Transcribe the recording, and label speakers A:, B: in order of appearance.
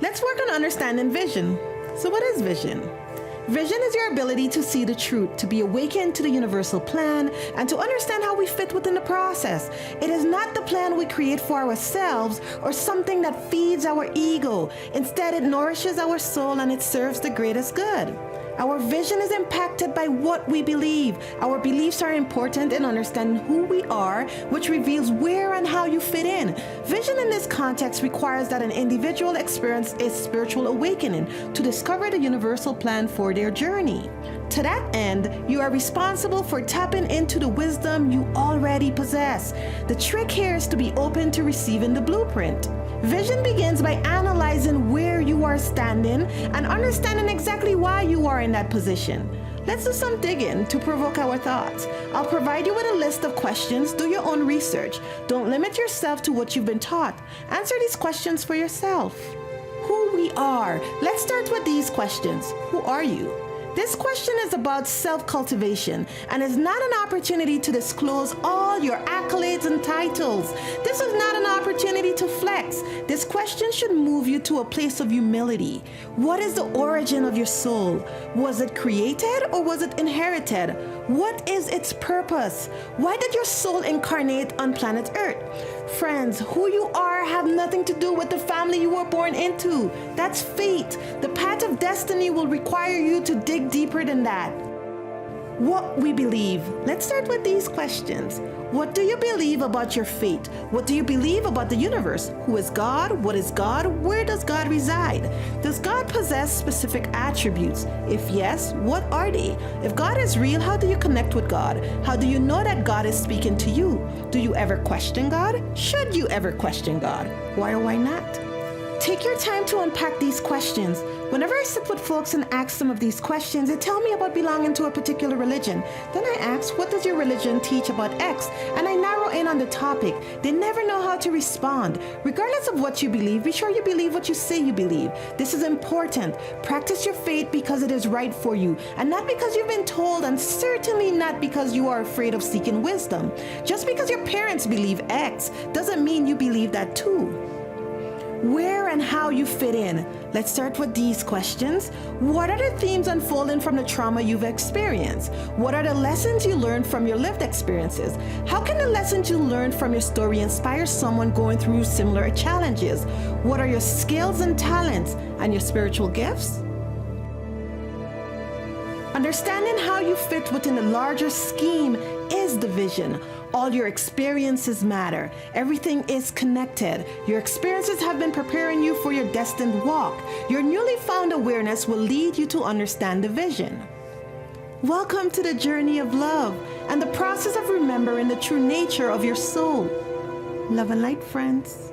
A: Let's work on understanding vision. So what is vision? Vision is your ability to see the truth, to be awakened to the universal plan, and to understand how we fit within the process. It is not the plan we create for ourselves or something that feeds our ego. Instead, it nourishes our soul and it serves the greatest good. Our vision is impacted by what we believe. Our beliefs are important in understanding who we are, which reveals where and how you fit in. Vision in this context requires that an individual experience a spiritual awakening to discover the universal plan for their journey. To that end, you are responsible for tapping into the wisdom you already possess. The trick here is to be open to receiving the blueprint. Vision begins by analyzing where you are standing and understanding exactly why you are in that position. Let's do some digging to provoke our thoughts. I'll provide you with a list of questions. Do your own research. Don't limit yourself to what you've been taught. Answer these questions for yourself. Who we are. Let's start with these questions. Who are you? This question is about self-cultivation and is not an opportunity to disclose all your accolades and titles. This is not an opportunity to flex. This question should move you to a place of humility. What is the origin of your soul? Was it created or was it inherited? What is its purpose? Why did your soul incarnate on planet Earth? Friends, who you are have nothing to do with the family you were born into. That's fate. The path of destiny will require you to dig deeper than that. What we believe. Let's start with these questions. What do you believe about your fate? What do you believe about the universe? Who is God? What is God? Where does God reside? Does God possess specific attributes? If yes, what are they? If God is real, how do you connect with God? How do you know that God is speaking to you? Do you ever question God? Should you ever question God? Why or why not? Take your time to unpack these questions. Whenever I sit with folks and ask some of these questions, they tell me about belonging to a particular religion. Then I ask, what does your religion teach about X? And I narrow in on the topic. They never know how to respond. Regardless of what you believe, be sure you believe what you say you believe. This is important. Practice your faith because it is right for you, and not because you've been told, and certainly not because you are afraid of seeking wisdom. Just because your parents believe X doesn't mean you believe that too. Where and how you fit in. Let's start with these questions. What are the themes unfolding from the trauma you've experienced? What are the lessons you learned from your lived experiences? How can the lessons you learned from your story inspire someone going through similar challenges? What are your skills and talents and your spiritual gifts? Understanding how you fit within the larger scheme is the vision. All your experiences matter. Everything is connected. Your experiences have been preparing you for your destined walk. Your newly found awareness will lead you to understand the vision. Welcome to the journey of love and the process of remembering the true nature of your soul. Love and light, friends.